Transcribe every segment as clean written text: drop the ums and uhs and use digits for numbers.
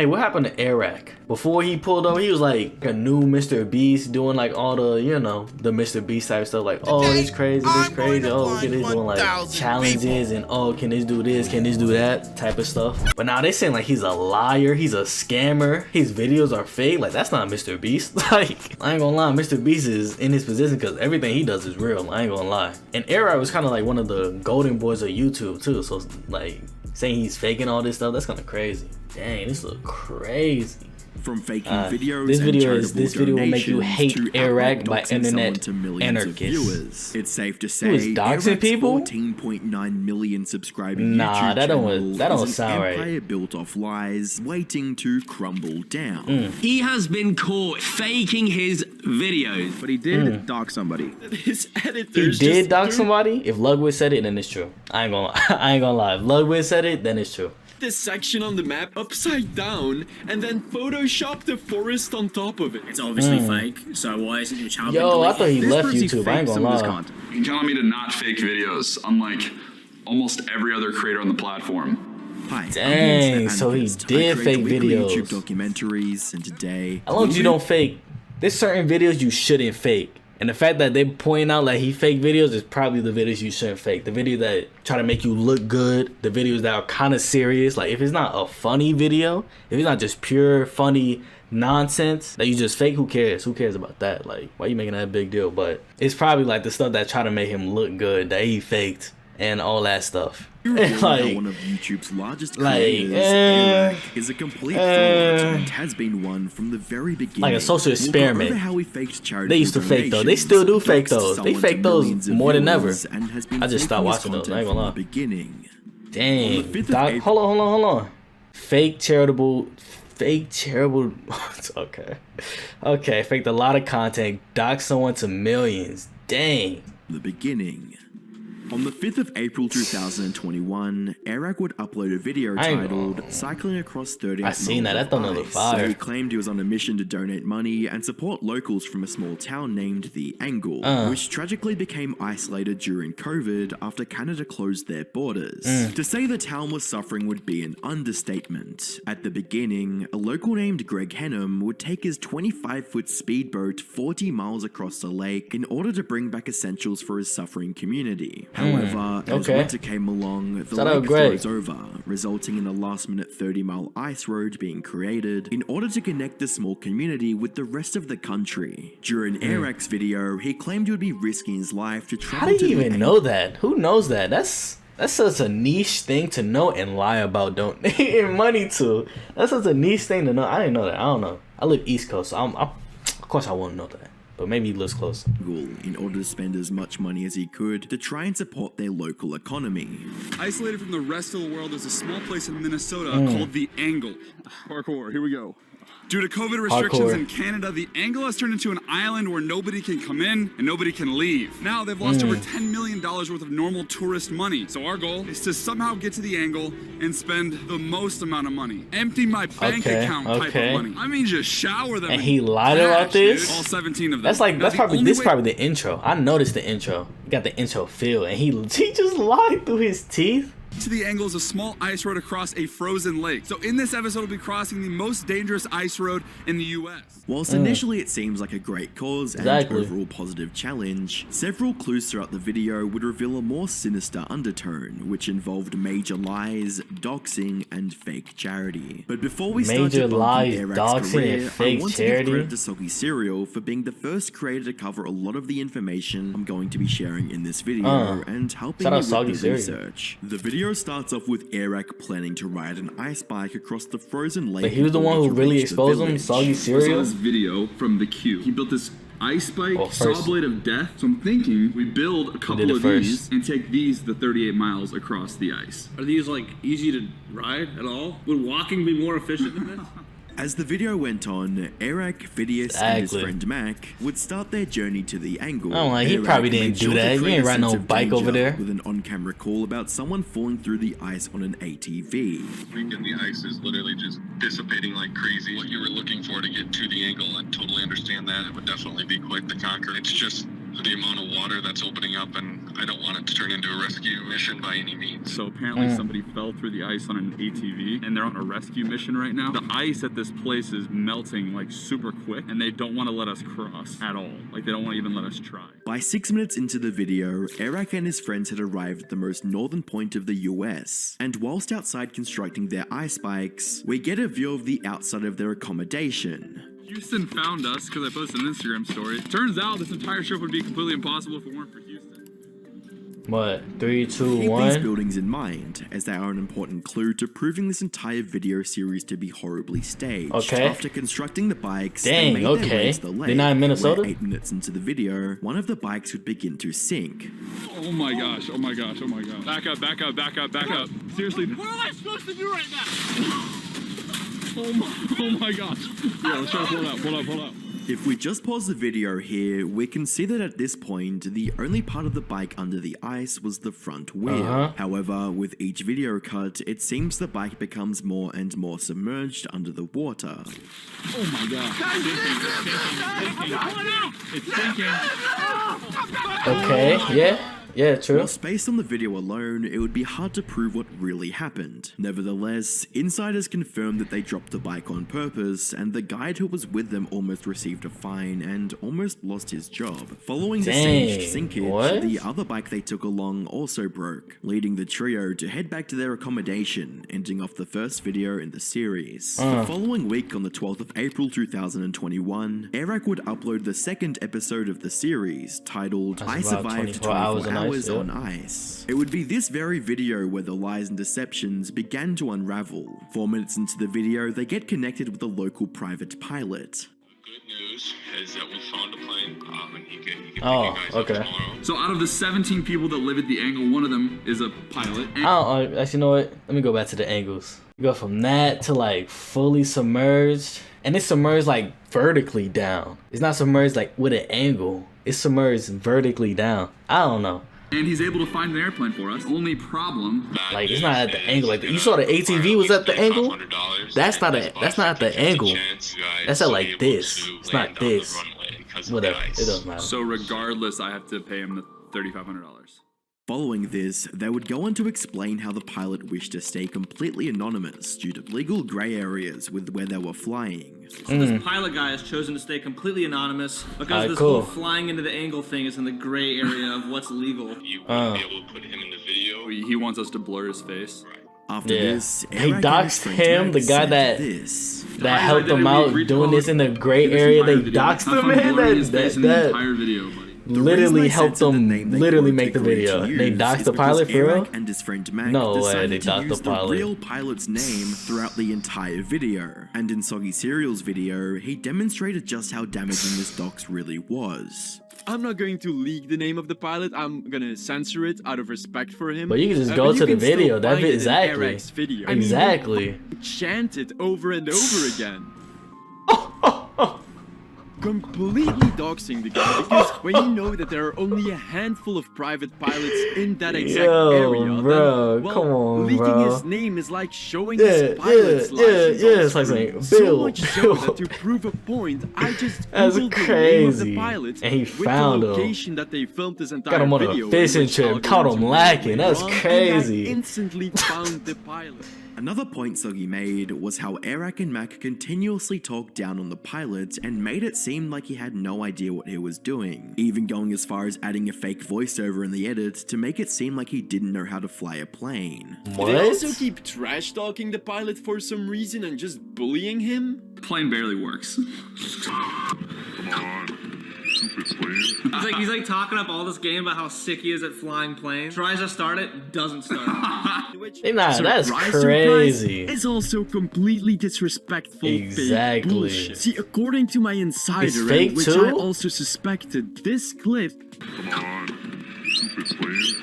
Hey, what happened to Airrack? Before he pulled up, he was like a new Mr. Beast doing like all the, you know, the Mr. Beast type stuff. Like, oh, this crazy, this crazy. Oh, look at this doing like challenges and oh, can this do this? Can this do that? Type of stuff. But now they saying like he's a liar, he's a scammer, his videos are fake. Like, that's not Mr. Beast. Like, I ain't gonna lie, Mr. Beast is in his position because everything he does is real. I ain't gonna lie. And Airrack was kind of like one of the golden boys of YouTube too. So like saying he's faking all this stuff, that's kind of crazy. Dang, this look crazy. From faking videos, this video will make you hate Airrack by internet anarchists. It's safe to say, who is doxing people? 14.9 million subscribing nah, YouTube that don't sound right. Empire built off lies, waiting to crumble down. He has been caught faking his videos, but he did dox somebody. His editors. He did dox somebody. If Ludwig said it, then it's true. I ain't gonna lie. If Ludwig said it, then it's true. This section on the map upside down and then Photoshop the forest on top of it. It's obviously fake, so why isn't your channel? Yo, I thought he left YouTube. I ain't gonna lie. You're telling me to not fake videos, unlike almost every other creator on the platform. Hi, dang, so he did fake videos. YouTube documentaries, and today, as long as you don't fake, there's certain videos you shouldn't fake. And the fact that they point out like he fake videos is probably the videos you shouldn't fake. The video that try to make you look good, the videos that are kind of serious. Like if it's not a funny video, if it's not just pure funny nonsense that you just fake, who cares? Who cares about that? Like, why are you making that a big deal? But it's probably like the stuff that try to make him look good, that he faked and all that stuff. Like, one of YouTube's largest creators, Airrack is a complete fraud and has been one from the very beginning. Like a social experiment. We'll how he faked they used to fake those. They still do fake those. They fake those more than ever. I just stopped watching those. I ain't gonna lie. Dang. Hold on. Fake charitable. Okay. Faked a lot of content. Doxed someone to millions. Dang. The beginning. On the 5th of April 2021, Airrack would upload a video titled Cycling Across 38 I seen that. That don't look fire. So he claimed he was on a mission to donate money and support locals from a small town named The Angle, which tragically became isolated during COVID after Canada closed their borders. To say the town was suffering would be an understatement. At the beginning, a local named Greg Henham would take his 25-foot speedboat 40 miles across the lake in order to bring back essentials for his suffering community. However, as winter came along, the lake froze over, resulting in a last-minute 30-mile ice road being created in order to connect the small community with the rest of the country. During Airrack's video, he claimed he would be risking his life to travel to How do you even know that? Who knows that? That's such a niche thing to know and lie about donating money to. That's such a niche thing to know. I didn't know that. I don't know. I live East Coast, so of course I wouldn't know that. But maybe he lives close. In order to spend as much money as he could to try and support their local economy. Isolated from the rest of the world is a small place in Minnesota called The Angle. Parkour, here we go. Due to COVID restrictions in Canada, The Angle has turned into an island where nobody can come in and nobody can leave. Now they've lost over $10 million worth of normal tourist money. So our goal is to somehow get to The Angle and spend the most amount of money. Empty my bank account type of money. I mean, just shower them. And he lied about this? All 17 of them. That's probably the intro. I noticed the intro. You got the intro feel, and he just lied through his teeth. To The Angle is a small ice road across a frozen lake. So in this episode, we'll be crossing the most dangerous ice road in the US. Whilst initially it seems like a great cause and overall positive challenge, several clues throughout the video would reveal a more sinister undertone, which involved major lies, doxing, and fake charity. But before we start debunking Airrack's career, I want to give credit to Soggy Cereal for being the first creator to cover a lot of the information I'm going to be sharing in this video and helping me with the research. The video starts off with Airrack planning to ride an ice bike across the frozen lake. But he was the one who really exposed him, Soggy Cereal? I saw this video from the Q. He built this ice bike, saw blade of death. So I'm thinking we build a couple of these and take these the 38 miles across the ice. Are these like easy to ride at all? Would walking be more efficient than this? As the video went on, Airrack, Phidias, and his friend Mac would start their journey to The Angle. Oh, like, he probably didn't do that. He ain't ride no bike over there. With an on-camera call about someone falling through the ice on an ATV. And the ice is literally just dissipating like crazy. What you were looking for to get to The Angle, I totally understand that. It would definitely be quite the conquer. It's just the amount of water that's opening up and I don't want it to turn into a rescue mission by any means. So apparently somebody fell through the ice on an ATV and they're on a rescue mission right now. The ice at this place is melting like super quick and they don't want to let us cross at all. Like they don't want to even let us try. By 6 minutes into the video, Airrack and his friends had arrived at the most northern point of the US, and whilst outside constructing their ice bikes, we get a view of the outside of their accommodation. Houston found us because I posted an Instagram story. Turns out this entire trip would be completely impossible if it weren't for Houston. What? 3, 2, Keep 1? these buildings in mind, as they are an important clue to proving this entire video series to be horribly staged. Okay. After constructing the bikes, Dang, they made their way okay. to the lake, They're not in Minnesota? where 8 minutes into the video, one of the bikes would begin to sink. Oh my gosh, oh my gosh, oh my gosh. Back up, back up, back up, back up. Seriously. What am I supposed to do right now? Oh my gosh. Yeah, let's try to pull it out, pull it out, pull it out. If we just pause the video here, we can see that at this point, the only part of the bike under the ice was the front wheel. However, with each video cut, it seems the bike becomes more and more submerged under the water. Oh my god. It's sinking. Okay, yeah. Yeah, true. Whilst based on the video alone, it would be hard to prove what really happened. Nevertheless, insiders confirmed that they dropped the bike on purpose, and the guide who was with them almost received a fine and almost lost his job. Following the staged sinkage, the other bike they took along also broke, leading the trio to head back to their accommodation, ending off the first video in the series. The following week, on the 12th of April 2021, Airrack would upload the second episode of the series, titled I Survived 24 Hours on Ice. It would be this very video where the lies and deceptions began to unravel. 4 minutes into the video, they get connected with a local private pilot. Good news is that we found a plane, and he can pick you Oh, guys okay. up tomorrow. So out of the 17 people that live at the angle, one of them is a pilot. Actually, you know what? Let me go back to the angles. You go from that to like fully submerged, and it's submerged like vertically down. It's not submerged like with an angle. It's submerged vertically down. I don't know. And he's able to find an airplane for us. Only problem, Like it's not at the angle. Like you saw the ATV was at the angle. That's not at the angle. That's at like this. It's not this. Whatever. It doesn't matter. so regardless, I have to pay him the $3,500. Following this, they would go on to explain how the pilot wished to stay completely anonymous due to legal grey areas with where they were flying. So this pilot guy has chosen to stay completely anonymous because this cool. whole flying into the angle thing is in the gray area of what's legal. You wouldn't be able to put him in the video. He wants us to blur his face. After this, He Airrack and doxed his friend him, the Max guy said that this. helped him out doing this in the gray area. They doxed him, man. That entire video, buddy. literally helped them literally make the video. They doxed the pilot for real? And his friend Mac No way, decided they to doxed use the pilot. real pilot's name throughout the entire video. And in Soggy Cereal's video, he demonstrated just how damaging this dox really was. I'm not going to leak the name of the pilot. I'm gonna censor it out of respect for him. But you can just But go you to the can still video. That find it in exactly. Airrack's video. Exactly. Chant it over and over again. Completely doxing the guy because when you know that there are only a handful of private pilots in that exact area, bro, then, well, come on, leaking bro. his name is like showing his pilot's license. It's like saying, So Bill, much so Bill. that to prove a point, I just That's googled the name of crazy. the pilot And he with found the him. location that they filmed this entire Got him on a video. in fishing which trip, caught him algorithms lacking. That's wrong, and crazy. I instantly found the pilot. Another point Soggy made was how Airrack and Mac continuously talked down on the pilot and made it seem like he had no idea what he was doing, even going as far as adding a fake voiceover in the edit to make it seem like he didn't know how to fly a plane. What? They also keep trash talking the pilot for some reason and just bullying him. Plane barely works. Come on. Stupid plane. He's like talking up all this game about how sick he is at flying planes. Tries to start it, doesn't start. That's Surprise, crazy. surprise, is also completely disrespectful. Exactly. Fake bullshit. See, according to my insider, It's fake and which too? I also suspected, this clip. Come on. Stupid plane.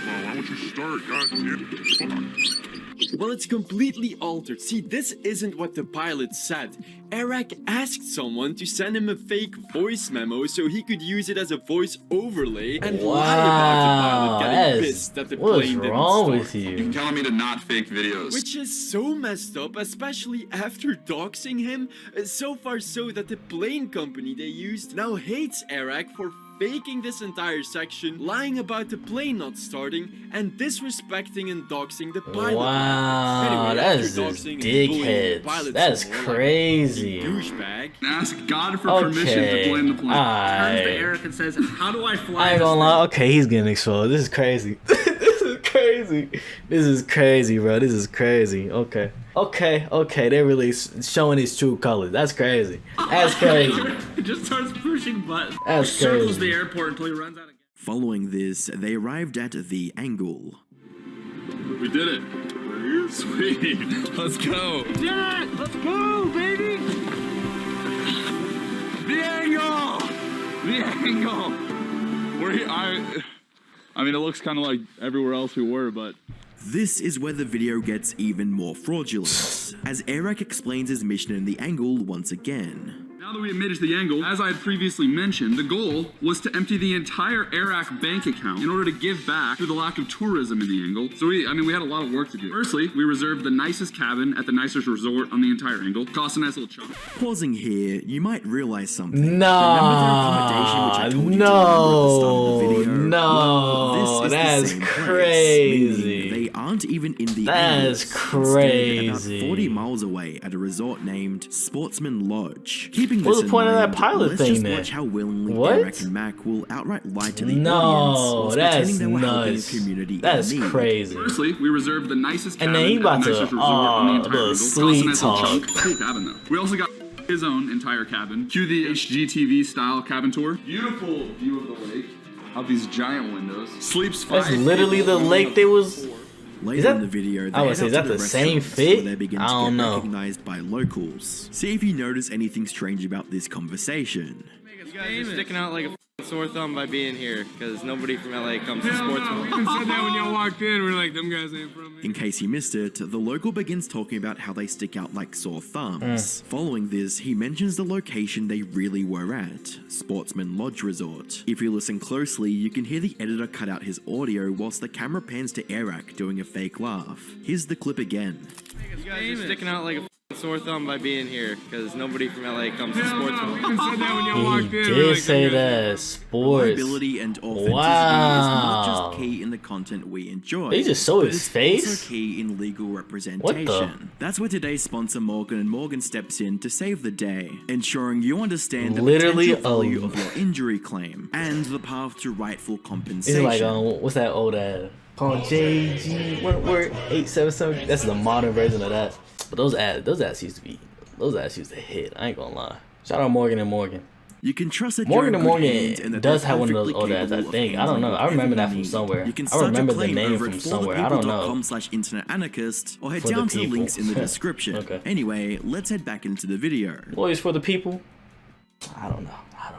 Well, why don't you start? God damn it. Well, it's completely altered. See, this isn't what the pilot said. Airrack asked someone to send him a fake voice memo so he could use it as a voice overlay and lie about the pilot getting pissed that the what's plane didn't wrong start. with you? Telling me to not fake videos. Which is so messed up, especially after doxing him, so far so that the plane company they used now hates Airrack for faking this entire section, lying about the plane not starting, and disrespecting and doxing the pilot. Wow, Anyway, that after is just doxing and bullying the dickheads. pilot That's some more, like crazy. a douchebag. Ask God for permission to blame the plane. Turns to Alright. Eric and says, "How do I fly?" I ain't this gonna thing?" lie. Okay, he's getting exposed. This is crazy. This is crazy. This is crazy, bro. This is crazy. Okay. They're really showing his true colors. That's crazy. That's crazy. He just starts pushing buttons. That's Circles the crazy. airport until he runs out of gas. Following this, they arrived at the angle. We did it. Sweet. Let's go. Yeah, let's go, baby. The angle. The angle. I mean, it looks kind of like everywhere else we were, but This is where the video gets even more fraudulent, as Airrack explains his mission in the angle once again. now that we admitted to the angle, as I had previously mentioned, the goal was to empty the entire Airrack bank account in order to give back to the lack of tourism in the angle. So we had a lot of work to do. Firstly, we reserved the nicest cabin at the nicest resort on the entire angle. Cost a nice little chunk. Pausing here, you might realize something. Nah, no, that's crazy. They aren't even in the That's angle. Instead, about crazy. 40 miles away at a resort named Sportsman Lodge. Keeping What's this the in point of that mind, pilot let's thing just then? watch how willingly What? Airrack and Mac will outright lie to the No, audience whilst that's pretending they were helping nuts. a community That's in need. crazy. Firstly, we reserved the nicest And cabin then he at about the to, nicest resort on the entire little angle. sweet Cost a nice little talk. chunk. Cool cabin though. We also got his own entire cabin. Cue the HGTV style cabin tour. Beautiful view of the lake. Out these giant windows. Sleeps 5 That's literally the lake they was. Later that- in the video, they I would head say, out is to that the same restaurants fit? where they begin I to don't get know. recognized by locals. See if you notice anything strange about this conversation. You guys are sticking out like a sore thumb by being here, because nobody from LA comes to Sportsman. You said that when y'all walked in. We're like, them guys ain't from me. In case you missed it, the local begins talking about how they stick out like sore thumbs. Following this, he mentions the location they really were at, Sportsman Lodge Resort. If you listen closely, you can hear the editor cut out his audio whilst the camera pans to Airrack doing a fake laugh. Here's the clip again. You guys are sticking out like a sore thumb by being here, because nobody from LA comes to Sportsman. You said that when y'all He walked in. We're did like, say them guys ain't that. Sports. Reliability and authenticity is Wow. not just key in the content we enjoy. He just showed but his it's face? also key in legal representation. That's where today's sponsor Morgan & Morgan steps in to save the day, ensuring you understand the Literally, potential value of your injury claim and the path to rightful It's compensation. like what's that old ad? Called JG word 877. That's the modern version of that. But those ads used to hit. I ain't gonna lie. Shout out Morgan & Morgan. You can trust that Morgan you're & in good Morgan hands and that does they're have one of those perfectly old ads, I capable of think. I don't know. I handling remember that whatever from you need. somewhere. You can I start remember a the claim name over from at somewhere. I don't know. forthepeople.com/internetanarchist or head For the down to the people. links in the description. Okay. Anyway, let's head back into the video. Lawyers for the people? I don't know.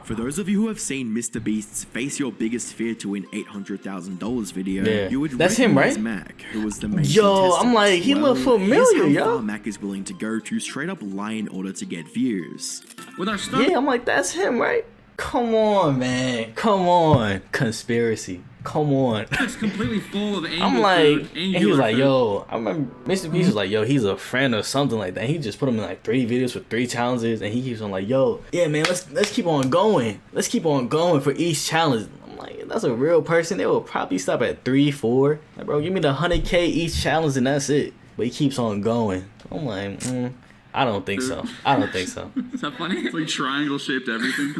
For those of you who have seen Mr. Beast's Face Your Biggest Fear to Win $800,000 video, Yeah. you would That's him, recognize right? Mac, who was the main Yo, contestant. I'm like, he look Here's familiar, how yo. far Mac is willing to go to straight up lie in order to get views. With our stuff. Yeah, I'm like, that's him, right? Come on, man. Come on. Conspiracy. Come on. It's completely full of angle I'm like, food, and he was like, food. yo, I remember Mr. Beast was like, yo, he's a friend or something like that. He just put him in like 3 videos with 3 challenges, and he keeps on like, yo, yeah, man, let's keep on going. Let's keep on going for each challenge. I'm like, that's a real person. They will probably stop at 3, 4. Like, bro, give me the 100K each challenge, and that's it. But he keeps on going. I'm like, I don't think so. I don't think so. Is that funny? It's like triangle shaped everything.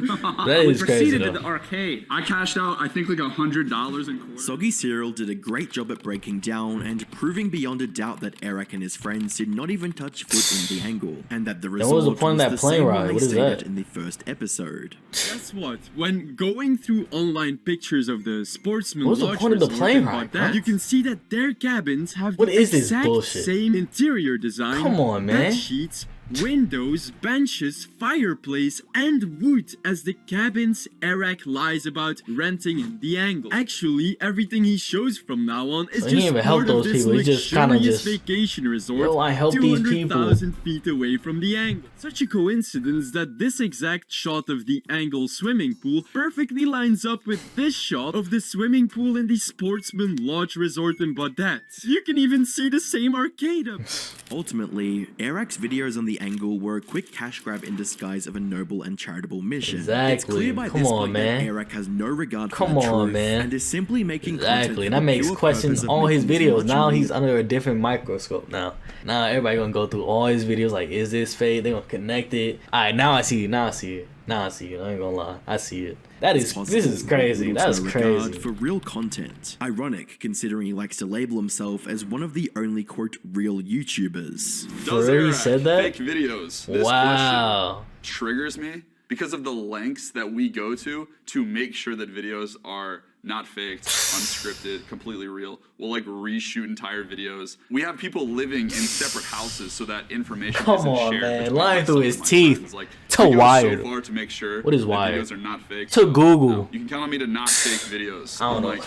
That is crazy Proceeded though. to the arcade. I cashed out, I think, like $100 in court. Soggy Cereal did a great job at breaking down and proving beyond a doubt that Airrack and his friends did not even touch foot in the angle, and that the what result was the point of that the plane same ride? one they What is stated that? in the first episode. Guess what? When going through online pictures of the Sportsman What's the Lodge point of the Resort plane and ride, whatnot, bro? you can see that their cabins have What the is this exact bullshit? same interior design. Come on, man. Bed sheets, windows, benches, fireplace, and wood as the cabins Airrack lies about renting in the angle. Actually, everything he shows from now on is So he just didn't even help part of those this people. He just kinda luxurious just, vacation resort yo, I help these people. 200,000 feet away from the angle. Such a coincidence that this exact shot of the angle swimming pool perfectly lines up with this shot of the swimming pool in the Sportsman Lodge Resort in Baudette. You can even see the same arcade up. Ultimately, Airrack's videos on the the angle were a quick cash grab in disguise of a noble and charitable mission. Exactly. It's clear by Come this on, point man. that Airrack has no regard for Come the on, truth man. and is simply making Exactly, and content that for the makes pure questions purpose of all his making too videos. much Now money. he's under a different microscope now. Now everybody gonna go through all his videos like, is this fake? They gonna connect it. Alright, now I see it. Now I see it. Now I see it. I ain't gonna lie. I see it. That is, this is crazy. That's crazy. For real content. Ironic, considering he likes to label himself as one of the only, quote, real YouTubers. For real, he said that? Fake videos. This Wow. question triggers me because of the lengths that we go to make sure that videos are not faked, unscripted, completely real. We'll like reshoot entire videos. We have people living in separate houses so that information Come isn't on, shared man. between Lying myself through and his my teeth. friends. Like, To we go Wired. so far to make sure What is that Wired? videos are not fake. To Google. No, you can count on me to not fake videos. I don't know. Like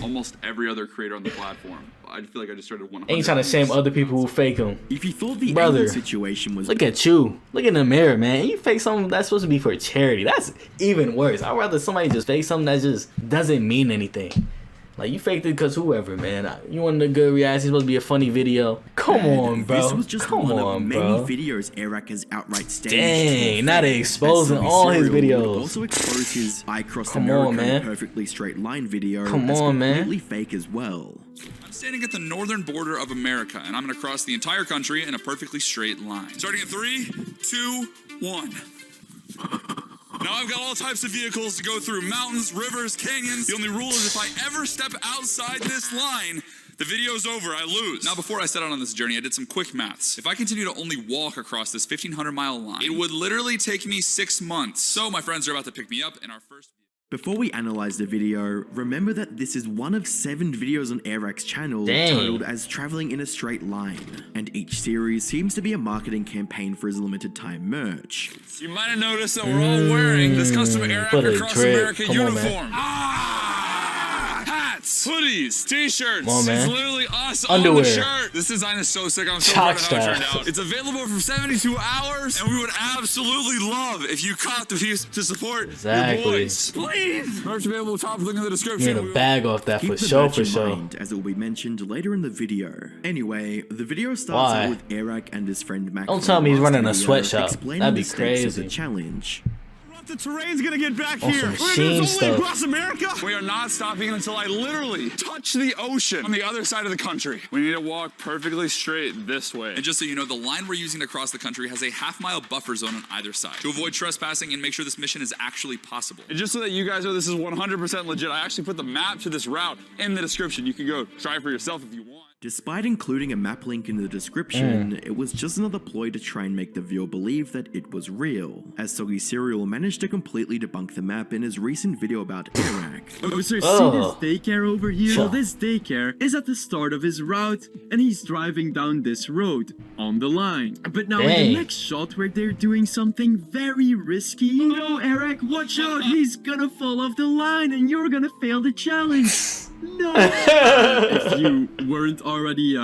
almost every other creator on the platform. I feel like I just started 100. Ain't trying to shame other people who fake them. If you thought the Brother, angle situation was Look at you. Look in the mirror, man. You fake something that's supposed to be for charity. That's even worse. I'd rather somebody just fake something that just doesn't mean anything. Like, you faked it because whoever, man. You wanted a good reaction. It's supposed to be a funny video. Come on, bro. This was just Come one on, of many bro. videos Airrack has outright staged. Dang, now they exposing As all his Serial would videos. also expose his I crossed Come America on, in man. a perfectly straight line video Come as on, man. completely fake as well. I'm standing at the northern border of America, and I'm gonna cross the entire country in a perfectly straight line. Starting in 3, 2, 1. Now I've got all types of vehicles to go through mountains, rivers, canyons. The only rule is if I ever step outside this line, the video's over, I lose. Now before I set out on this journey, I did some quick maths. If I continue to only walk across this 1,500-mile line, it would literally take me 6 months. So my friends are about to pick me up in our first... Before we analyze the video, remember that this is one of 7 videos on Airrack's channel Dang. titled as Traveling in a Straight Line, and each series seems to be a marketing campaign for his limited time merch. You might have noticed that we're all wearing this custom Airrack what a Across drip. America Come on, man. uniform. Hats, hoodies, t-shirts. Come on, man. It's literally us Underwear. on the shirt. This design is so sick. I'm so proud of how it Chalk turned out. It's available for 72 hours, and we would absolutely love if you caught the piece to support Exactly. your boys. Please. Merch available top link in the description. Getting a bag off that Keep for the sure, merch for in sure. mind, as it will be mentioned later in the video. Anyway, the video starts Why? out with Airrack and his friend Mac. Don't from tell the me he's last running a video sweatshop. explaining That'd be the stakes of the crazy. challenge. The terrain's gonna get back On here. some We're gonna Sheen do this only stuff. across America. We are not stopping until I literally touch the ocean on the other side of the country. We need to walk perfectly straight this way. And just so you know, the line we're using to cross the country has a half-mile buffer zone on either side to avoid trespassing and make sure this mission is actually possible. And just so that you guys know this is 100% legit, I actually put the map to this route in the description. You can go try for yourself if you want. Despite including a map link in the description, it was just another ploy to try and make the viewer believe that it was real, as Soggy Serial managed to completely debunk the map in his recent video about Airrack. Oh, so Oh. see this daycare over here? Sure. Well, this daycare is at the start of his route, and he's driving down this road on the line. But now in Dang. the next shot where they're doing something very risky, oh no, Airrack, watch out! He's gonna fall off the line, and you're gonna fail the challenge. No! If you weren't already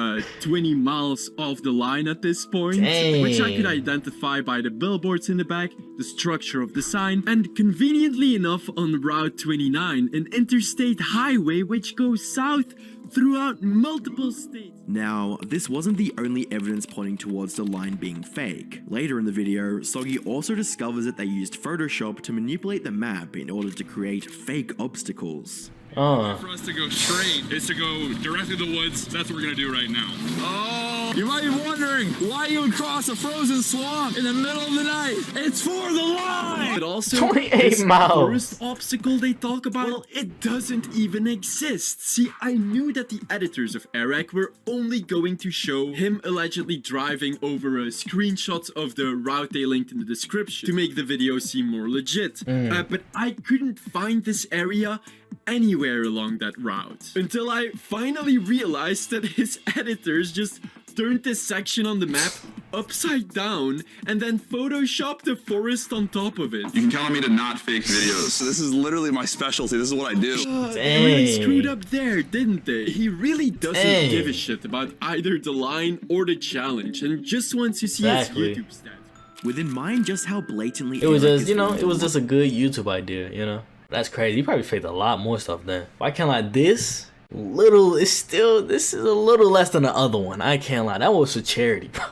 20 miles off the line at this point, which I could Dang. identify by the billboards in the back, the structure of the sign, and conveniently enough on Route 29, an interstate highway which goes south throughout multiple states. Now, this wasn't the only evidence pointing towards the line being fake. Later in the video, Soggy also discovers that they used Photoshop to manipulate the map in order to create fake obstacles. For us to go straight is to go directly to the woods. That's what we're gonna do right now. Oh, you might be wondering why you would cross a frozen swamp in the middle of the night. It's for the line! But also, 28 this miles. forest obstacle they talk about, well, it doesn't even exist. See, I knew that the editors of Airrack were only going to show him allegedly driving over screenshots of the route they linked in the description to make the video seem more legit. But I couldn't find this area anywhere along that route until I finally realized that his editors just turned this section on the map upside down and then photoshopped the forest on top of it. You can count on me to not fake videos. So this is literally my specialty. This is what I do. They really Dang. screwed up there, didn't they? He really doesn't Dang. give a shit about either the line or the challenge and just wants to see Exactly. his YouTube stats. With in mind just how blatantly It was Airrack just, is you know, willing it to was just a good YouTube idea, you know? That's crazy. He probably faked a lot more stuff then. I can't lie, this is a little less than the other one. I can't lie. That was for charity, bro.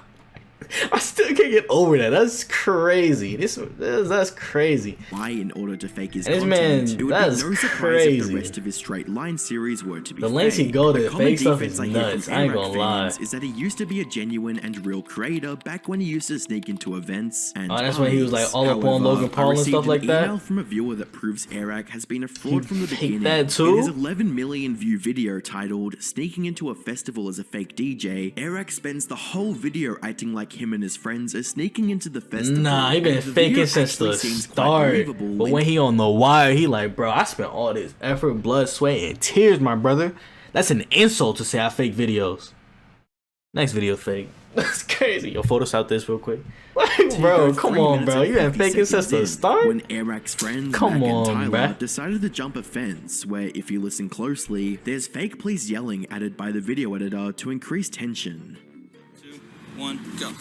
I still can't get over that. That's crazy. That's crazy. Why, in order to fake his And this content, man, it would that's be no surprise if crazy. the rest of his straight line series were to be The lengths he fake. go to A common fake stuff defense is I hear nuts. from I ain't Airrack gonna lie. fans is that he used to be a genuine and real creator back when he used to sneak into events and Oh, that's when he was like all up on However, Logan Paul I and stuff received like an that? email from a viewer that proves Airrack has been a fraud from the faked beginning. that too? In his 11 million view video titled "Sneaking into a Festival as a Fake DJ," Airrack spends the whole video acting like him and his friends are sneaking into the festival. Nah, he been and the faking video since actually the seems quite start. believable, But when he on the wire, he like, bro, I spent all this effort, blood, sweat, and tears, my brother. That's an insult to say I fake videos. Next video fake. That's crazy. Yo, Photoshop this real quick. Like, bro, come on, bro. You been faking since the start? When Airrack's friends, Come Mac on, and Tyler, bruh. decided to jump a fence, where if you listen closely, there's fake police yelling added by the video editor to increase tension. 2, 1, go.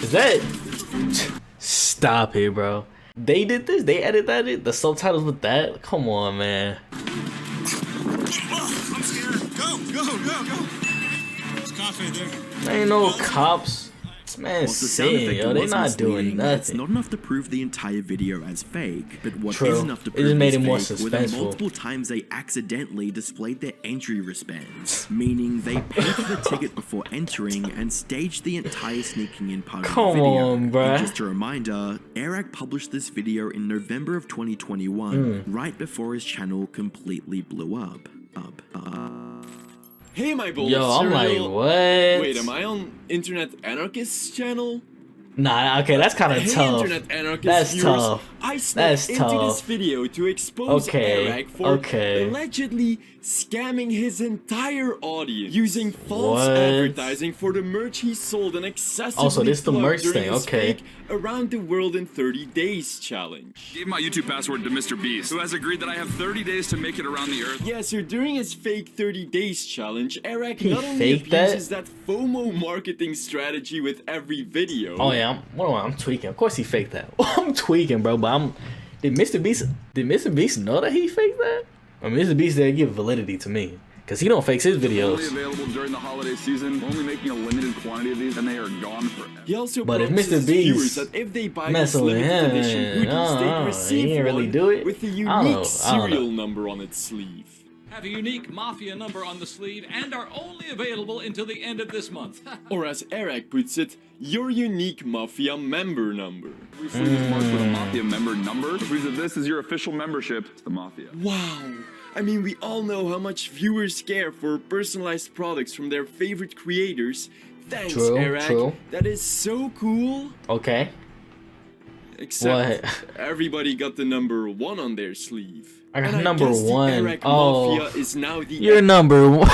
Is that? Stop it, bro. They did this? They edited that? The subtitles with that? Come on, man. I'm scared. Go, go, go, go. There's coffee there. There ain't no cops. This man's Whilst the sound saying, effect yo, they was not doing misleading, It's nothing. not enough to prove the entire video as fake, but what True. is enough to It prove just made it's it more fake were the suspenseful. multiple times they accidentally displayed their entry wristbands, meaning they paid for the ticket before entering and staged the entire sneaking in part of the Come video. on, bruh. And just a reminder, Airrack published this video in November of 2021, right before his channel completely blew up. Hey, my bowl Yo, of I'm like, cereal. what? Wait, am I on Internet Anarchist's channel? Nah, okay, that's kind of Hey, tough. Internet Anarchist That's viewers, tough. I snuck That's into this tough. video to expose Okay, Airrack for okay. allegedly scamming his entire audience using false What? advertising for the merch he sold and excessively Oh, so this the plugged merch during thing, his okay. fake Around the World in 30 Days challenge. Gave my YouTube password to Mr. Beast, who has agreed that I have 30 days to make it around the earth. Yeah, so during his fake 30 days challenge, Airrack He not only faked that? abuses that FOMO marketing strategy with every video. Oh yeah, I'm tweaking. Of course he faked that. I'm tweaking, bro. But did Mr. Beast know that he faked that? I mean, Mr. Beast didn't give validity to me, cause he don't fake his Only videos. available during the holiday season, only making a limited quantity of these, and they are gone forever. He also But if promises Mr. Beast viewers that if they buy this messing with limited him, edition hoodies, they he receive ain't really one do it. with a I don't unique know, I don't know. serial number on its sleeve. Have a unique Mafia number on the sleeve and are only available until the end of this month. Or as Airrack puts it, your unique Mafia member number. We sleeve these marks with a Mafia member number, which means that this is your official membership to the Mafia. Wow. I mean, we all know how much viewers care for personalized products from their favorite creators. Thanks, True, Airrack. true. That is so cool. Okay. Except What? everybody got the number 1 on their sleeve. I got And number guess the 1. Airrack Oh, Mafia is now the you're number 1.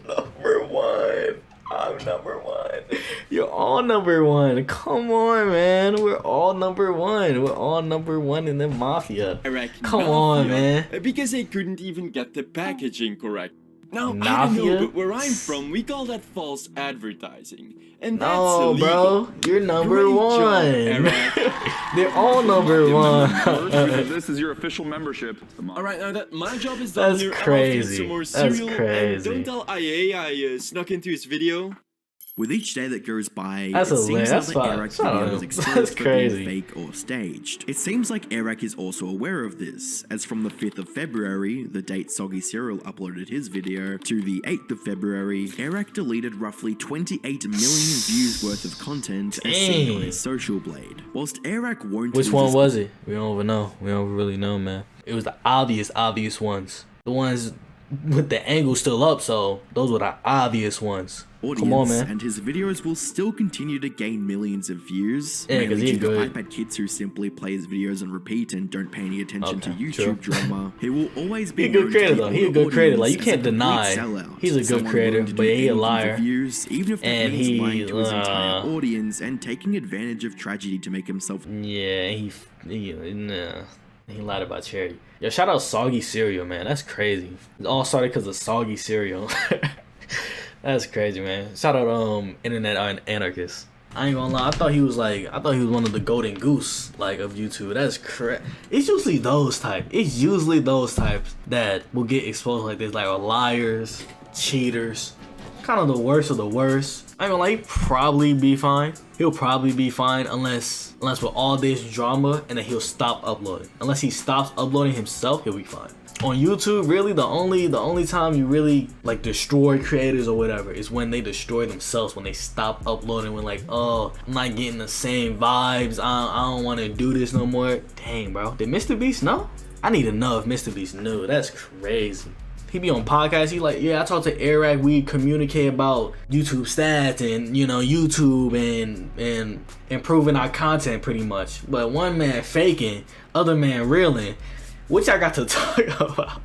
Number 1. I'm number 1. You're all number 1. Come on, man. We're all number 1. We're all number 1 in the Mafia. Airrack Come on, man. Because they couldn't even get the packaging correct. Now, I don't Mafia? know, but where I'm from, we call that false advertising. And that's No, illegal. bro. You're number Great job, 1. Airrack. They're all number Member 1. because this is your official membership to the Mafia. Alright, now that my job is done That's here, I'm off to crazy. get some more That's cereal. crazy. And don't tell IA I snuck into his video. With each day that goes by, That's it hilarious. seems That's like fine. Airrack's Shut video up. is That's exposed for crazy. being fake or staged. It seems like Airrack is also aware of this, as from the 5th of February, the date Soggy Cereal uploaded his video, to the 8th of February, Airrack deleted roughly 28 million views worth of content as seen on Dang. his social blade. Whilst Airrack won't Which lose one his was it? We don't even know. We don't really know, man. It was the obvious ones. The ones with the angle still up, so those were the obvious ones. audience, Come on, man. and his videos will still continue to gain millions of views, Yeah, 'cause mainly he's due to good. iPad kids who simply play his videos on repeat and don't pay any attention to Okay, YouTube true. drama. He will always be He a good known to creator, the though. He a older good creator. Like, you audience as can't a complete deny sellout. he's a good Someone creator, willing to but do he a anything for liar. views, even if that And means he, lying to his entire audience and taking advantage of tragedy to make himself. Yeah, he lied about charity. Yo, shout out Soggy Cereal, man. That's crazy. It all started because of Soggy Cereal. That's crazy, man. Shout out Internet Anarchist. I ain't gonna lie, I thought he was one of the golden goose like of YouTube. That's correct. It's usually those types that will get exposed like this, like are liars, cheaters, kind of the worst of the worst. I ain't gonna lie, he'll probably be fine. He'll probably be fine unless with all this drama and then he'll stop uploading. Unless he stops uploading himself, he'll be fine. On YouTube, really the only time you really like destroy creators or whatever is when they destroy themselves, when they stop uploading, when like, oh, I'm not getting the same vibes, I don't want to do this no more. Dang, bro, did Mr. Beast know? I need to know if Mr. Beast knew. That's crazy. He be on podcasts, he like, yeah, I talk to Airrack, we communicate about YouTube stats and, you know, YouTube and improving our content pretty much. But one man faking, other man reeling. Which I got to talk about.